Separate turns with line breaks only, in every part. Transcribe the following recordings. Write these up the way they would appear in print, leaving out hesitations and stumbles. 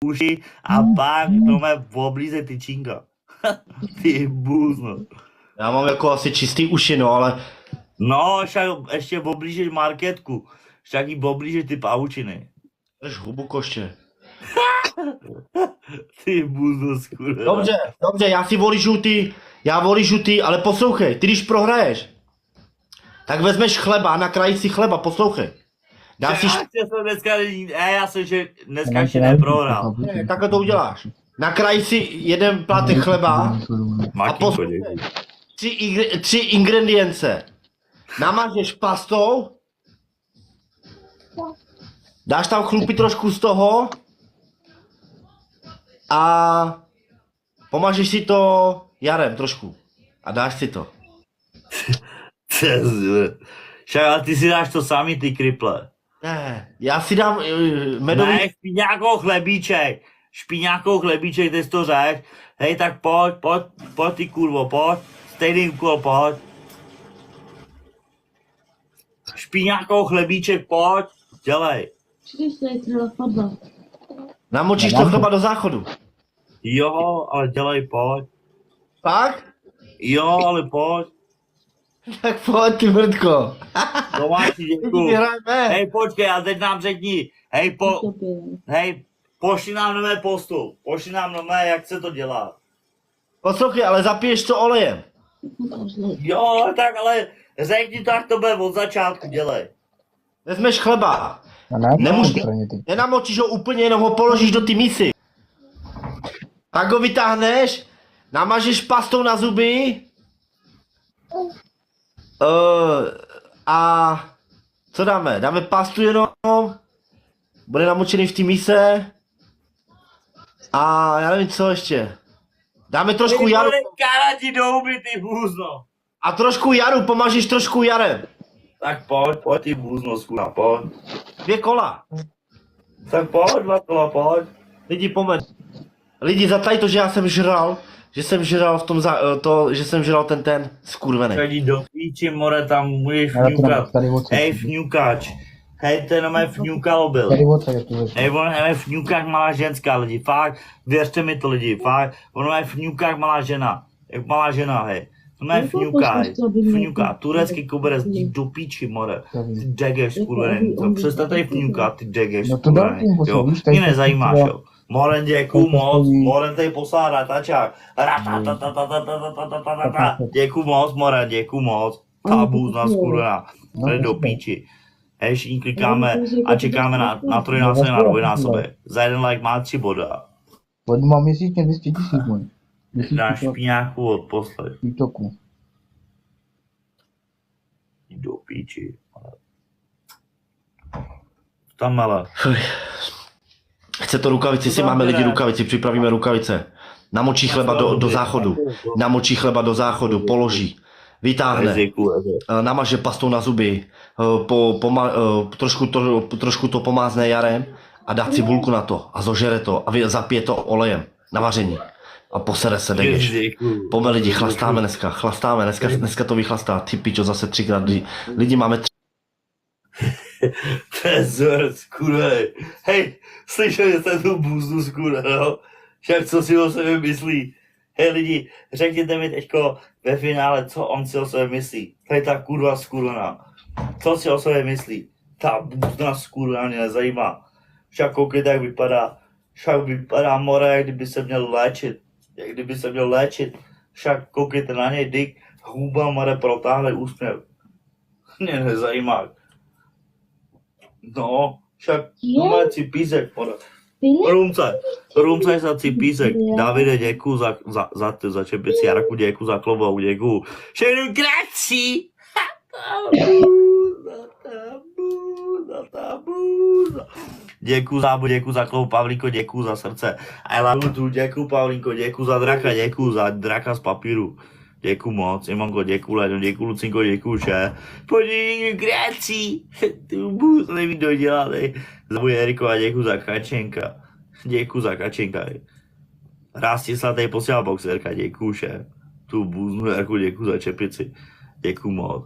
uši a pak doma oblíze tyčinka. Ty bůzno.
Já mám jako asi čistý uši, no, ale...
No, však ještě oblížeš marketku. Však jí oblížeš ty pavučiny.
Drž hubu koště.
Ty bůzno skurve.
Dobře, já volí žlutý, ale poslouchej, ty když prohraješ, tak vezmeš chleba, nakrájíš si chleba, poslouchej. Dáš si
já jsem, že dneska ještě neprohrál.
takhle to uděláš. Nakrájíš si jeden plátek chleba a poslouchej. 3 ingredience. Namažeš pastou, dáš tam chlupy trošku z toho a pomažeš si to jarem trošku a dáš si to.
Však ale ty si dáš to sami, ty kriple.
Ne, já si dám medový...
Ne, špíňákou chlebíček, ty jsi to řek. Hej, tak pojď ty kurvo, pojď. Stejný úkol, pojď. Špíňákou chlebíček, pojď. Dělej.
Namočíš to chleba do záchodu.
Jo, ale dělej, pojď.
Pak?
Jo, ale pojď.
Tak pojď, ty mrdko.
Tomáši, děkuju.
Vyhrajeme.
Hej, počkej, a teď nám řekni. Hej, pošli nám nové postup. Pošli nám nové, jak se to dělá.
Poslouchej, ale zapiješ to olejem.
Jo, tak ale řekni to, jak to bude od začátku, dělej.
Vezmeš chleba. Nenamočíš ho úplně, jenom ho položíš do ty misy. Pak ho vytáhneš, namažeš pastou na zuby. A co dáme? Dáme pastu jenom. Bude namočený v té mise. A já nevím co ještě. Dáme trošku jaru.
Karati do huby, ty bůzno.
A trošku jaru, pomažíš trošku jarem.
Tak pojď ty bůzno, skůra, pojď.
2 kola.
Tak pojď, 2 kola, pojď.
Lidi, pomeň. Lidi, zataj to, že já jsem žral. Že jsem žral v tom že jsem žral ten skurvený.
Chodí do píči, more, tam můžeš fňukat. Hej, fňukač. Hej, ten je fňukalo byl. Hej, on je fňukák malá ženská, lidi, fakt. Věřte mi to, lidi, fakt. On je fňukák malá žena. Jak malá žena, hej. On je fňuká, turecký koberec, jdi do píči, more. Ty degeš, skurvený. Přestaň fňukat, ty degeš, skurvený. Jo, mě nezajímáš, jo. Moren, děkuju moc, Moren tady poslal ratačák. Děkuju moc, Moren, děkuju moc. Ta bůzna skurvená, tady do píči. Hej, všichni klikáme a čekáme na trojnásobek, na dvojnásobek. Za jeden like má 3 boda.
Pojď, mám měsíčně 200 000 můj.
Dáš špíňáku od poslední.
TikToku.
Do píči. Tam ale.
Chce to rukavici, si máme lidi rukavici, připravíme rukavice. Namočí chleba do záchodu. Namočí chleba do záchodu, položí. Vytáhne, namaže pastou na zuby, trošku to pomázne jarem a dá cibulku na to a zožere to a zapije to olejem na vaření. A posere se degeš. Pome lidi, chlastáme dneska to vychlastá. Ty pičo, zase 3krát. Lidi máme 3.
To je zrc, kurvej. Hej, slyšeli jste tu bůzdu z kurve, no? Však co si o sebe myslí? Hej lidi, řekněte mi teďko ve finále, co on si o sebe myslí. Tady ta kurva skurvená. Co si o sebe myslí? Ta bůzda skurvená mě nezajímá. Však koukejte, jak vypadá. Však vypadá more, jak kdyby se měl léčit. Však koukejte na něj, dick, huba more protáhle úsměv. Mě nezajímá. No, však máme cipízek, more. Rumcaj za cipízek. Davide, děkuju za čepici, Jarku, děkuju za klobouk, děkuju. Všechno grací! Děkuju za klobouk, Pavlíko, děkuju za srdce. I love you, děkuju Pavlíko, děkuju za draka z papíru. Děkuju moc, Imonko, děkuju Ledo, děkuju Lucinko, děkuju vše. Pojď, grací! Tu bůz, neví, kdo dělá, za můj Eriko a děkuju za Kačenka. Děkuju za Kačenka. Rástislatej posílal boxerka, děkuju vše. Tu bůznu Jarku, děkuju za čepici. Děkuju moc,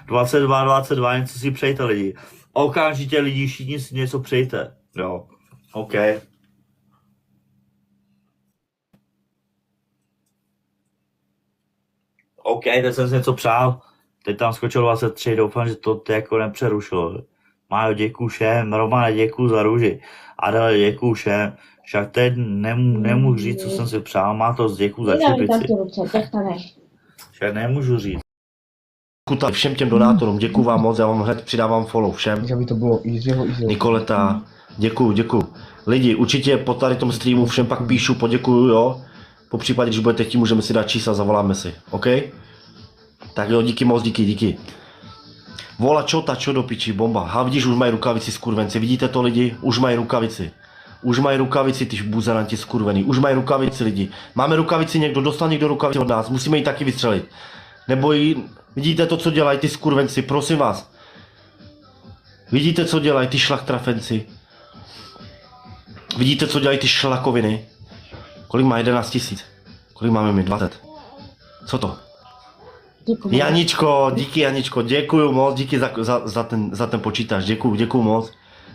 22, něco si přejte lidi. Okamžitě lidi, všichni si něco přejte. Jo, OK. OK, teď jsem si něco přál. Teď tam skočil 23, doufám, že to jako nepřerušilo. Májo, děkuju všem, Romane, děkuju za růži. Adele, děkuju všem. Však teď nemůžu říct, co jsem si přál, má to děkuju za čepici. Však nemůžu říct.
Všem těm donátorům, děkuju vám moc, já vám hned přidávám follow všem.
Že by to bylo Jiřího.
Nikoleta, děkuju. Lidi, určitě po tady tom streamu všem pak píšu, poděkuju, jo. Po případě, když budete chtít, můžeme si dát čísla, zavoláme si, OK? Tak jo, díky moc, díky. Vola, čo do piči, bomba. Ha, vidíš, už mají rukavici skurvenci, vidíte to lidi? Už mají rukavici. Už mají rukavici, ty buzeranti skurvený. Už mají rukavici lidi. Máme rukavici někdo, dostal někdo rukavici od nás, musíme ji taky vystřelit. Nebo vidíte to, co dělají ty skurvenci, prosím vás. Vidíte, co dělají ty šlachtrafenci. Vidíte, co dělají ty šlakoviny. Kolik má 11 000? Kolik máme my? 20. Co to?
Děkuji.
Janičko, díky Janičko, děkuju moc, díky za ten počítač, děkuju moc.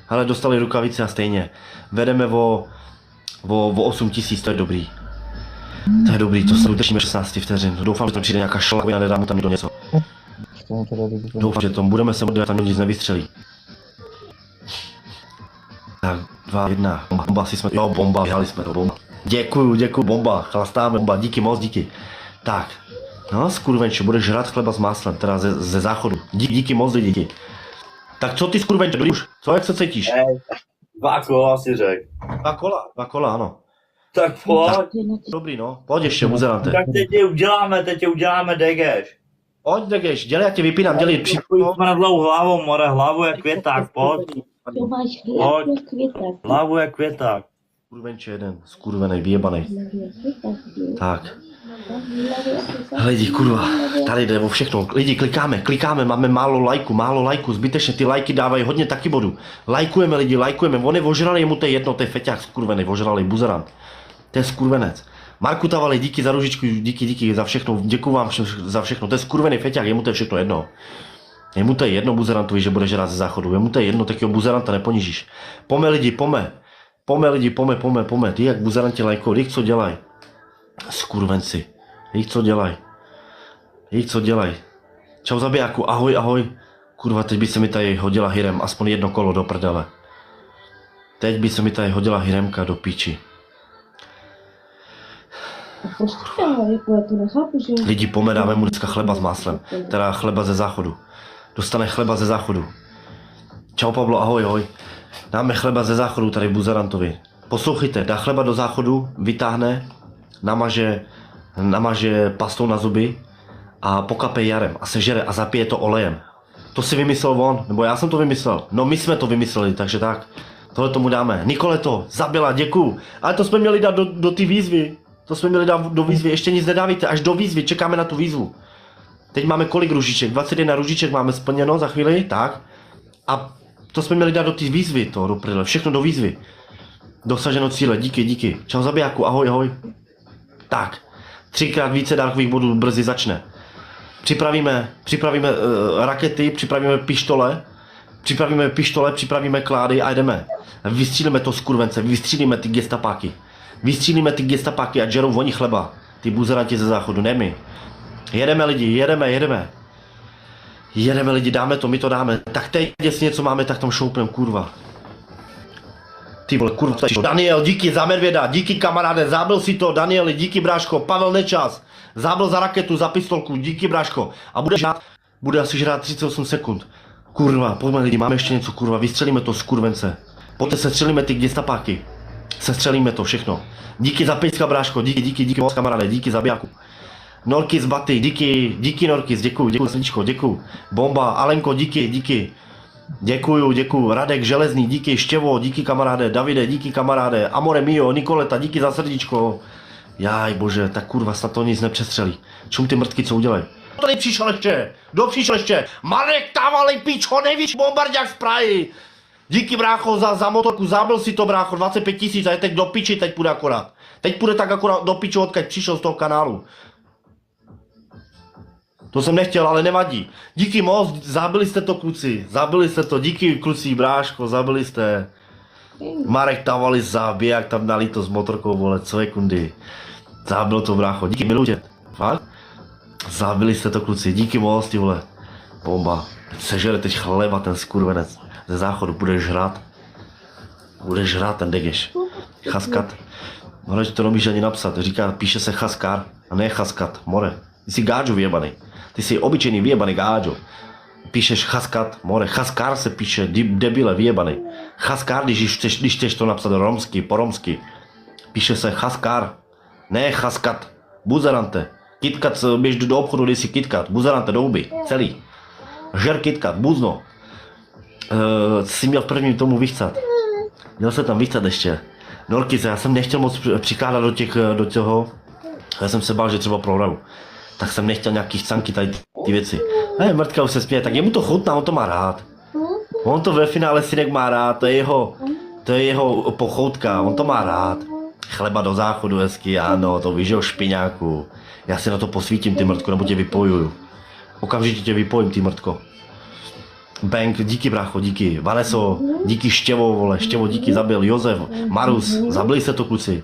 Ale dostali rukavice a stejně. Vedeme o 8 000, to je dobrý. To je dobrý, to se udržíme 16 vteřin. Doufám, že tam přijde nějaká šlakovina, nedá mu tam někdo něco. Doufám, že tam budeme se modlit, tam nic nevystřelí. Tak, 2, 1, bomba, asi jsme, jo, bomba, vyhali jsme to, bomba. Děkuju, bomba, chlastáme, bomba, díky moc, díky. Tak, no, skurvenče, budeš žrát chleba s máslem, teda ze záchodu. Díky moc, díky. Tak co ty skurvenče, dobrý už, co, jak se cítíš?
2 kola si řek.
2 kola, ano.
Tak pojď.
Dobrý, no, pojď ještě, muzerante.
Tak teď tě uděláme degeš.
Pojď, degeš, dělej, já tě vypínám, dělej,
Jsme na dlouhou hlavou, more, hlavu jak květák, pojď.
To máš hlavu jak květák.
Hlavu jak květák.
Skurvenče jeden, skurvenej, vyjebanej. Tak. Lidi, kurva, tady jde o všechno. Lidi, klikáme, máme málo lajků, zbytečně ty lajky dávají hodně taky bodu. Lajkujeme lidi, on je ožralý, mu to je jedno, to je feťák skurvený, ožralý buzerant. To je skurvenec. Marku Tavalej, díky za ružičku, díky za všechno, děkuju vám za všechno, to je skurvený feťák, jemu to je všechno jedno. Jemu to je jedno buzerantovi, že bude žrát ze záchodu, jemu to je jedno, takého buzeranta neponížíš. Pome lidi, pome, ty jak buzeranti lajkou, co dělají? Skurvenci. Jejich co dělaj. Čau zabijáku, ahoj. Kurva, teď by se mi tady hodila hirem, aspoň 1 kolo do prdele. Teď by se mi tady hodila hiremka do píči. Lidi, dáme mu dneska chleba s máslem, teda chleba ze záchodu. Dostane chleba ze záchodu. Čau Pavlo, ahoj. Dáme chleba ze záchodu tady buzerantovi. Poslouchejte, dá chleba do záchodu, vytáhne, namaže pastou na zuby a pokape jarem a sežere a zapije to olejem. To si vymyslel on, nebo já jsem to vymyslel. No my jsme to vymysleli, takže tak. Tohle tomu dáme. Nikoleto, zabila, děkuju. Ale to jsme měli dát do ty výzvy. To jsme měli dát do výzvy, ještě nic nedávajte, až do výzvy, čekáme na tu výzvu. Teď máme kolik růžiček? 21 růžiček máme splněno za chvíli, tak. A to jsme měli dát do ty výzvy, to do prdele, všechno do výzvy. Dosaženo cíle, díky. Čau zabijáku, ahoj. Tak, 3krát více dálkových bodů brzy začne. Připravíme rakety, připravíme pištole, připravíme klády a jdeme. Vystřílíme to skurvence, vystřílíme ty gestapáky a žerou voní chleba. Ty buzeranti ze záchodu, ne my. Jedeme lidi, jedeme lidi, dáme to, my to dáme. Tak teď, jestli něco máme, tak tam šoupnem, kurva. Ty vole, kurva, Daniel, díky za medvěda, díky kamaráde, zábil si to, Danieli, díky bráško, Pavel Nečas, zábil za raketu, za pistolku, díky bráško. A bude asi žrát 38 sekund. Kurva, pojďme lidi, máme ještě něco, kurva, vystřelíme to, skurvence. Pojďte, sestřelíme ty gestapáky. Sestřelíme to všechno. Díky za pejska bráško, díky moc kamaráde, díky za bijáku. Norkis Baty, díky Norkis, děkuju srdíčko, děkuju. Bomba, Alenko, díky. Děkuju, Radek Železný, díky, Štěvo, díky kamaráde, Davide, díky kamaráde, Amore mio, Nikoleta, díky za srdíčko. Jaj bože, tak kurva, snad to nic nepřestřelí. Čum ty mrtky, co udělají? Kdo tady přišel ještě? Marek Tavalej, pičo, nejvíc bombardák z Prahy. Díky brácho za motorku, zábil si to brácho, 25 000 a je teď do piči, teď půjde akorát. Teď půjde tak akorát do piči, odkud přišel z toho kanálu. To jsem nechtěl, ale nevadí. Díky moc, zabili jste to kluci, díky kluci bráško, zabili jste. Marek Tavalej zabije, jak tam dali to s motorkou, vole, co je kundy. Zabil to brácho, díky, miluji tě. Fakt? Zabili jste to, kluci, díky moc, ty vole. Bomba. Sežere teď chleba, ten skurvenec. Ze záchodu budeš hrát. Budeš hrát ten degeš. Chaskat. Ale že to nemůžeš ani napsat. Říká, píše se chaskar a ne chaskat. More. Ty jsi gáďo vyjebaný. Ty jsi obyčejný vyjebaný gáďo. Píšeš chaskat, more. Chaskar se píše, debile, vyjebaný. Chaskar, když chceš to napsat romsky, po romsky. Píše se chaskar. Ne chaskat. Buzerante. KitKat, běž do obchodu, dej si KitKat. Buzerante do huby. Celý. Žer KitKat, buzno. Jsi měl v prvním tomu vychcat. Měl se tam vychcat ještě. Norkice, já jsem nechtěl moc přikládat do toho. Já jsem se bál, že třeba prohraju. Tak jsem nechtěl nějaký chcanky, tady ty věci. Mrtka už se směje, tak jemu to chutná, on to má rád. On to ve finále synek má rád, to je jeho pochoutka, on to má rád. Chleba do záchodu hezky, ano, to víš, že o špiňáku. Já si na to posvítím, ty mrtko, nebo tě vypojuju. Okamžitě tě vypojím, ty mrtko. Bank, díky brácho, díky. Vaneso, díky Štěvo, vole, Štěvo, díky, zabil. Josef, Marus, zabili se to, kluci.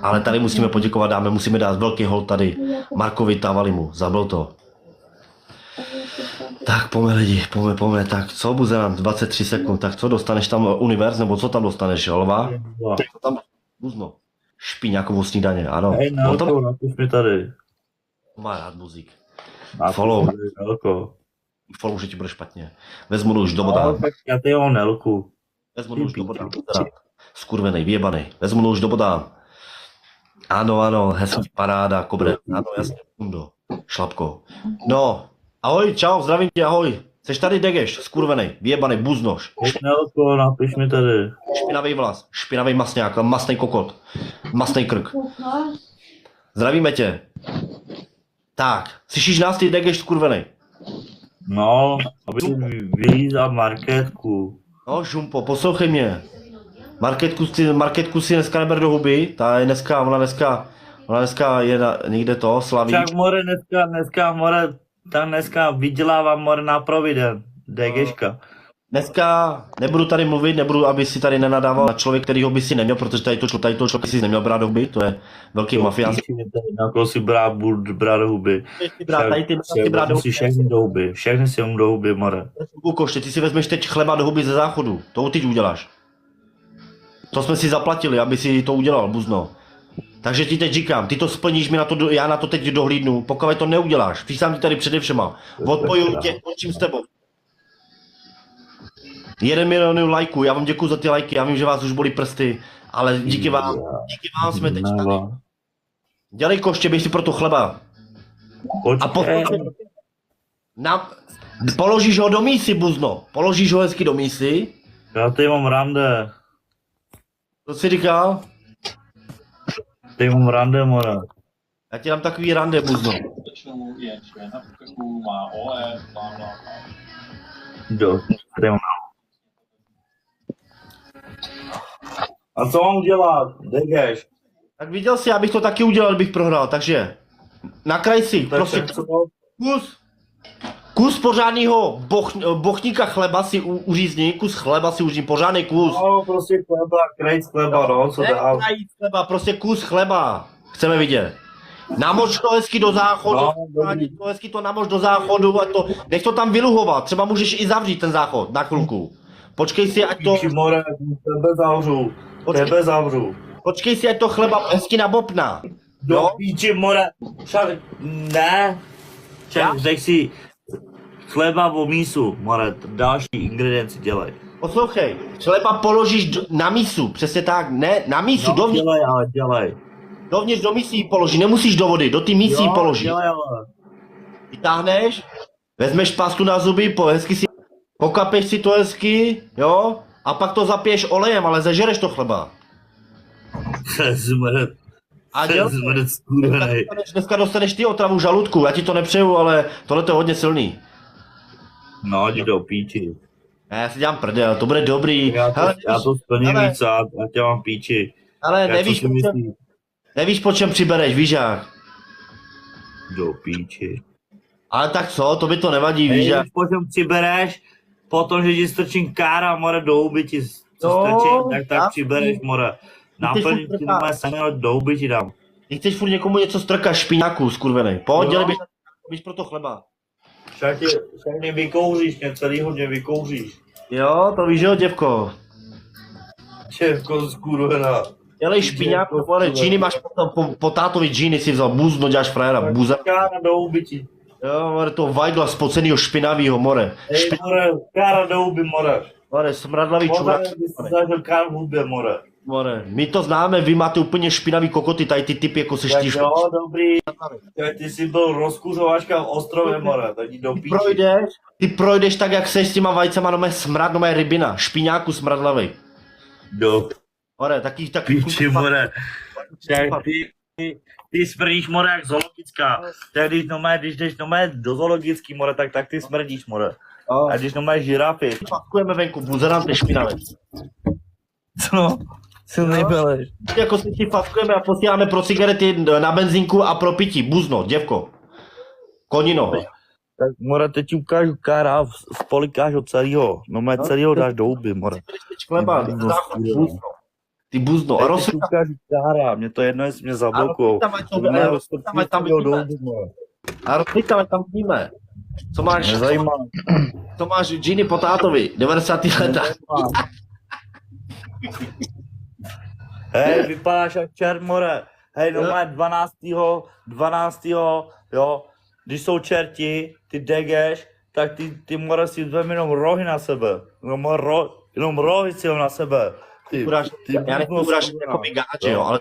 Ale tady musíme poděkovat, musíme dát velký hold tady. Markovi Tavalimu, zabil to. Tak pojďme lidi, pojďme, tak co bude nám 23 sekund, tak co dostaneš tam univerz, nebo co tam dostaneš, Olva? Co tam, buzno. Špíňákovou snídaně, ano.
Hej, Nelko, napiš mi tady.
Má rád muzík.
Follow.
Follow, že ti bude špatně. Vezmu nůž do boda.
Tak já ty ho Nelku.
Vezmu nůž do boda. Skurvenej, vyjebanej. Vezmu nůž do boda. Ano, hezký paráda, kobre. Ano, jasně, kundo. Šlapko. No, ahoj, čau, zdravím tě, ahoj. Jseš tady degeš, skurvenej, vyjebanej, buznoš.
Nelko, napiš mi tady.
Špinavý vlas, špinavý masňák, masnej kokot. Masnej krk. Zdravíme tě. Tak, slyšíš nás, ty degeš, skurvenej?
No, aby vylízal marketku.
No, žumpo, poslouchej mě. Marketku si dneska neber do huby, ta je ona dneska je někde to, slaví.
Však more dneska vydělávám more na providen, degeška.
Dneska nebudu tady mluvit, aby si tady nenadával na člověk, kterýho by si neměl, protože tady to člověk si neměl brát do huby, to je velký mafiánský.
Na koho si brát do huby. Všechny si do huby, more.
Koště, ty si vezmeš teď chleba do huby ze záchodu, to teď uděláš. To jsme si zaplatili, aby si to udělal, buzno. Takže ti teď říkám, ty to splníš, já na to teď dohlídnu, pokud to neuděláš, přísám ti tady přede všema, odpojuju tě, končím s tebou. 1 milion lajků, já vám děkuji za ty lajky, já vím, že vás už bolí prsty, ale díky vám jsme teď tady. Dělej koště, běž si pro to chleba. A položíš ho do mísy, buzno, položíš ho hezky do mísy.
Já tady mám rande.
Co jsi říkal?
Tady mám rande, more.
Já ti dám takový rande, buzno.
Tady mám. A co mám dělat? Degeš.
Tak viděl jsi, abych to taky udělal, kdybych prohrál, takže nakraj si, prostě kus pořádného bochníka chleba si uřízni, kus chleba si uřízni, pořádný kus.
No, prostě krajc chleba, no, co dál.
Krajc chleba, prostě kus chleba, chceme vidět. Namoč to hezky do záchodu, hezky to namoč do záchodu, nech to tam vyluhovat, třeba můžeš i zavřít ten záchod na chvilku. Počkej si, ať to...
Tebe zavřu.
Počkej si, ať to chleba hezky nabopná.
Do píči, more. Však ne. Však řek si chleba o mísu, more. Další ingredienci dělej.
Poslouchej, chleba položíš na mísu, přesně tak, ne, na mísu,
no,
dovnitř.
Dělej, ale dělej.
Dovnitř do mísí položí, nemusíš do vody, do ty mísí položí.
Dělej, ale.
Vytáhneš, vezmeš pastu na zuby, hezky si pokapeš si to hezky, jo, a pak to zapiješ olejem, ale zežereš to chleba. A dneska dostaneš ty otravu žaludku, já ti to nepřeju, ale tohle to je hodně silný.
No, jdi do píči.
Já si dělám prdel, to bude dobrý.
Já to splním víc a tě mám píči.
Ale nevíš, po čem přibereš, víš jak?
Do píči.
Ale tak co, to by to nevadí, víš jak?
Po čem přibereš, potom, že ti strčím kára, more, do huby ti strčím, tak přibereš, more. Naplň ti doma semeno, do huby ti dám.
Ty chceš furt někomu něco strkat, špíňáku, skurvenej. Pojď, dělej běž. víš pro to chleba.
Však mě vykouříš, mě celý hodně vykouříš.
Jo, to víš, jo, děvko.
Čevko skurvená.
Dělej špiňák, more, džíny máš po tátovi džíny si vzal, buzno, děláš frajera, buza.
Kára do huby.
Jo, more, to vajgla spocenýho špinavýho, more.
Hej, more, kára do huby, more.
More, smradlavý čurák.
More, by si zažil kára v hubě, more.
More, my to známe, vy máte úplně špinavý kokoty, tady ty typy jako se
Tak
štíš.
jo, dobrý. Ty jsi byl rozkuřovačka v ostrově, more, tak jdi do píči.
Ty projdeš tak, jak seš s těma vajcema, no mé smrad, no mé rybina, špiňáku smradlavej.
Do
More, taky
píči, more. Ty smrdíš, more, jak zoologická. Tak když jdeš do zoologický, more, tak ty smrdíš, more. A když žirafy.
Pakujeme venku, buzerám ty špinavé.
Co? Co nejbeleš?
Jako si ti faskujeme a posíláme pro cigarety na benzínku a pro pití, buzno, děvko. Konino.
Tak, more, teď ti ukážu kára, spolikáš ho celýho. No mé celýho dáš do huby, more.
Chleba, ty buzno. A
Teď ti ukážu kára, mě to jedno, jestli mě zablokujou.
A rozlítáme tam víme. Co máš džíny po tátovi, 90. leta.
Hej, vypadáš jak čert, more. Hej, no má 12. Jo, když jsou čerti, ty degeš, tak ty more si vezme jenom rohy na sebe. Jenom rohy si na sebe.
Já nechci urážet jako my gáči, jo, ale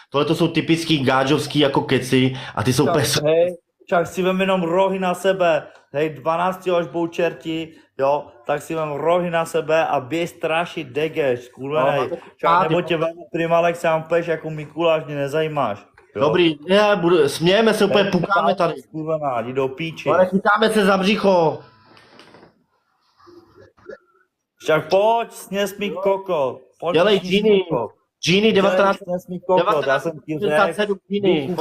tohle to jsou typický gáčovský jako keci a ty jsou pes.
Hej, však si vem jenom rohy na sebe. Hej, 12. až budou čerti, jo, tak si vem rohy na sebe a běž strašit degeš, skurvenej. Nebo tě vem primalek sám peš jako Mikuláš, mě nezajímáš. Jo.
Dobrý, smějeme se, úplně pukáme tady.
Skurvená, jdi do píči.
Ale chytáme se za břicho.
Však pojď, sněz mi koko.
Dělej džíny. Džíny 1997 džíny.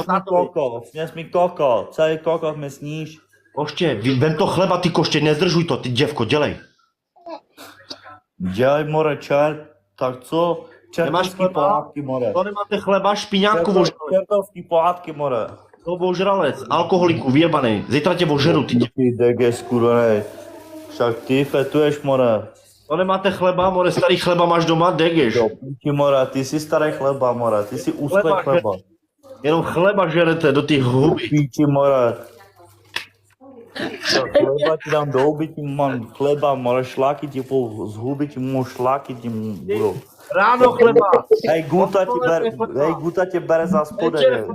Sněz mi koko, celý koko mi sníš.
Koště, vem to chleba, ty koště, nezdržuj to, ty děvko, dělej.
Dělej, more, čert, tak co? Čertovský pohádky, more.
To nemáte chleba, špiňáku ožralec.
Čertovský pohádky, more.
To ožralec, alkoholiku, vyjebanej, zítra tě ožeru, ty děvko.
Ty dege, skurvenej. Však ty fetuješ, more.
To nemáte chleba, more, starý chleba máš doma, degeš.
Jo, píči, more, ty jsi starý chleba, more, ty jsi úspěch chleba.
Jenom chleba žerete do těch huby.
Píči, more. Chleba ti dám do huby, ti mám chleba, more, šláky ti z huby, ti mu šláky ti budou.
Ráno chleba.
Hej, Guta tě bere za spodek.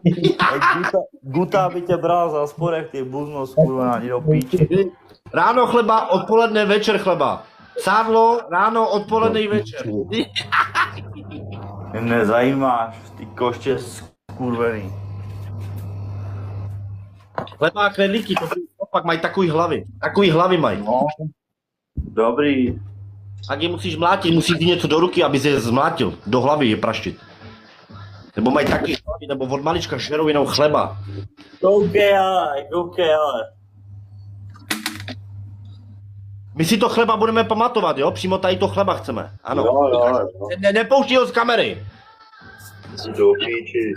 Hej, Guta by tě bral za spodek, ty buzno, skurvená, jdi do píči.
Ráno chleba, odpoledne, večer chleba. Sádlo, ráno, odpoledne i večer.
Mě nezajímáš, ty koště skurvený.
Chleba a knedlíky, to pak mají takový hlavy. Takový hlavy mají.
No, dobrý.
Tak je musíš mlátit, musíš jít něco do ruky, aby se je zmlátil. Do hlavy je praštit. Nebo mají takový hlavy, nebo od malička žerou jenom chleba.
Koukej, ale.
My si to chleba budeme pamatovat, jo? Přímo tady to chleba chceme. Ano.
Jo.
Nepouští ho z kamery.
Do píči.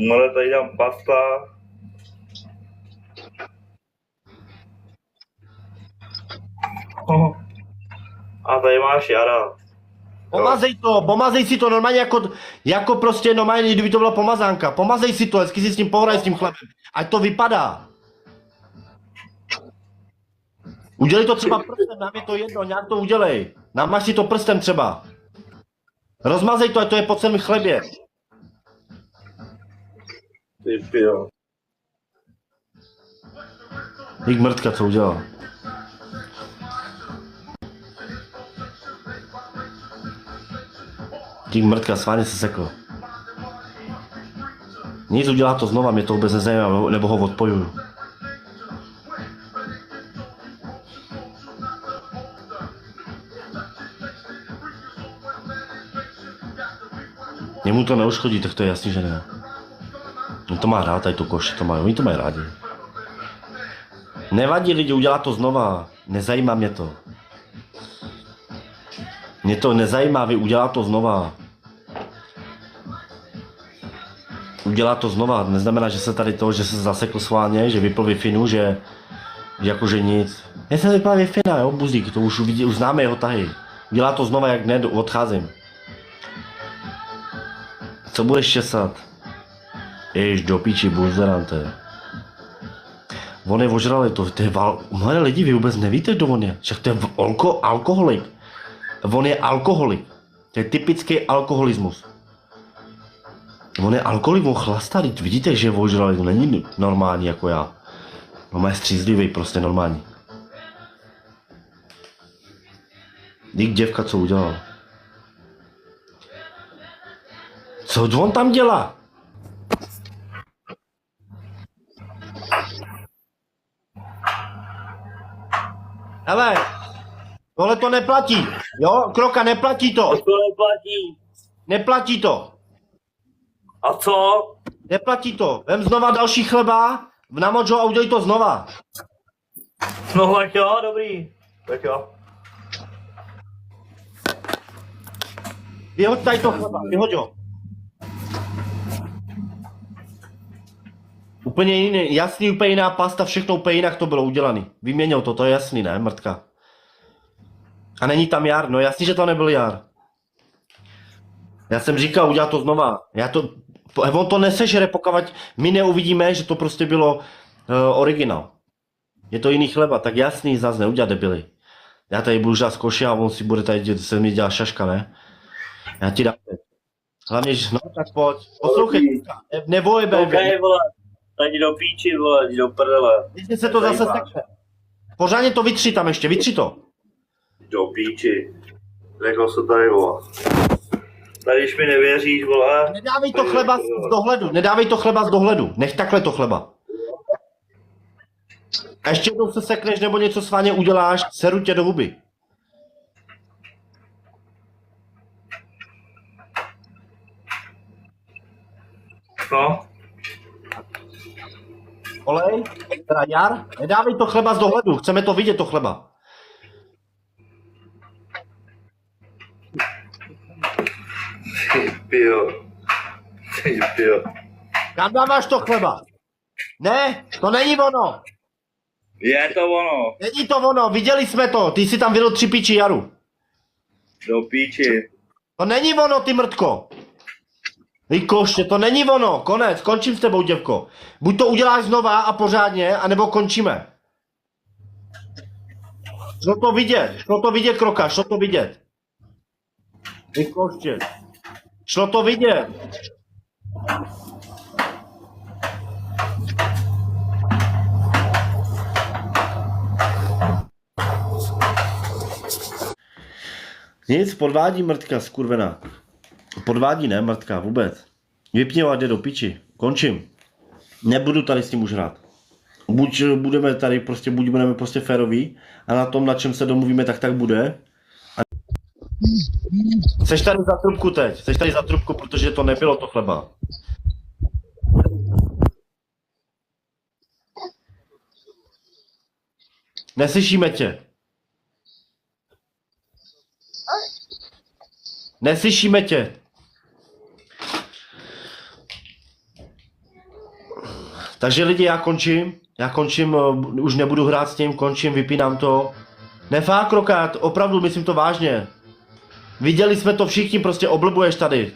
More, tady dám pasta. A tady máš Jara.
Pomazej si to normálně jako prostě normálně, kdyby to byla pomazánka. Pomazej si to, hezky si s tím pohraj s tím chlebem. Ať to vypadá. Udělej to třeba prstem, nám je to jedno, nějak to udělej. Namaž si to prstem třeba. Rozmazej to, ať to je po celém chlebě.
Ty pio.
Jak mrtka, co udělal. Dík mrtka, sváně se sekl. Nic, udělá to znova, mě to vůbec nezajímá, nebo ho odpojuju. Jemu to neuškodí, tak to je jasný, že ne. On to má rád, tady tu koši, oni to mají rádi. Nevadí lidi, udělá to znova, nezajímá mě to. Mě to nezajímá, udělá to znova. udělá to znova. Neznamená, že se tady to, že se zasekl sválně, že vypl Wi-Fi, že jakože nic. Já jsem vypl Wi-Fi, jo, Buzdík, to už známe jeho tahy. Udělá to znova, jak ne, odcházím. Co budeš česat? Jež do píči, buzerante. On je ožralý, to je mladé lidi, vy vůbec nevíte, kdo on je. Však to je alkoholik. On je alkoholik. To je typický alkoholismus. On je alkoholik, on chlastá, vidíte, že je ožralý, to není normální jako já. No má střízlivý, prostě normální. Dík děvka, co udělal. Co on tam dělá? Hele, tohle to neplatí, jo? Kroka, neplatí to.
To neplatí.
Neplatí to.
A co?
Neplatí to. Vem znova další chleba, namoč ho a udělej to znova.
No tak jo, dobrý. Tak jo.
Vyhoď tady to chleba, vyhoď ho. Úplně jiný, jasný, úplně jiná pasta, všechno úplně jinak to bylo udělané. Vyměnil to je jasný, ne, mrtka. A není tam Jar, no jasný, že to nebyl Jar. Já jsem říkal, udělá to znova. On to nesežere, pokud my neuvidíme, že to prostě bylo originál. Je to jiný chleba, tak jasný, zase neudělá debily. Já tady budu žát z koše a on si bude tady se mi dělat šaška, ne? Já ti dám teď. Hlavně, že no tak pojď. Poslouchej, nevojebe.
Okay, vole. Tady do píči, vole, jdi do prdele.
Jestli se to zase sekne. Pořádně to vytři tam ještě, vytři to.
Do píči. Řekl se tady, vole. Tady, když mi nevěříš, vole.
Nedávej to chleba z dohledu, nedávej to chleba z dohledu. Nech takhle to chleba. A ještě jednou se sekneš nebo něco s Váně uděláš, seru tě do huby.
No.
Olej, teda Jar, nedávej to chleba z dohledu, chceme to vidět, to chleba.
Ty pio.
Kam dáváš to chleba? Ne, to není ono.
Je to ono.
Není to ono, viděli jsme to, ty jsi tam vylil 3 píči Jaru.
Do píči.
To není ono, ty mrtko. Vy koště, to není ono, konec, končím s tebou, děvko. Buď to uděláš znova a pořádně, anebo končíme. Šlo to vidět, Kroka, šlo to vidět. Vy koště. Šlo to vidět. Nic, podvádí mrtka, skurvená. Podvádí, ne, mrtka, vůbec. Vypni ho a jde do piči. Končím. Nebudu tady s tím už hrát. Buď budeme tady prostě, buď budeme prostě féroví a na tom, na čem se domluvíme, tak bude. A... Seš tady za trubku teď, seš tady za trubku, protože to nebylo to chleba. Neslyšíme tě. Neslyšíme tě. Takže lidi, já končím, už nebudu hrát s tím, končím, vypínám to. Nefá Kroka, opravdu myslím to vážně. Viděli jsme to všichni, prostě oblbuješ tady.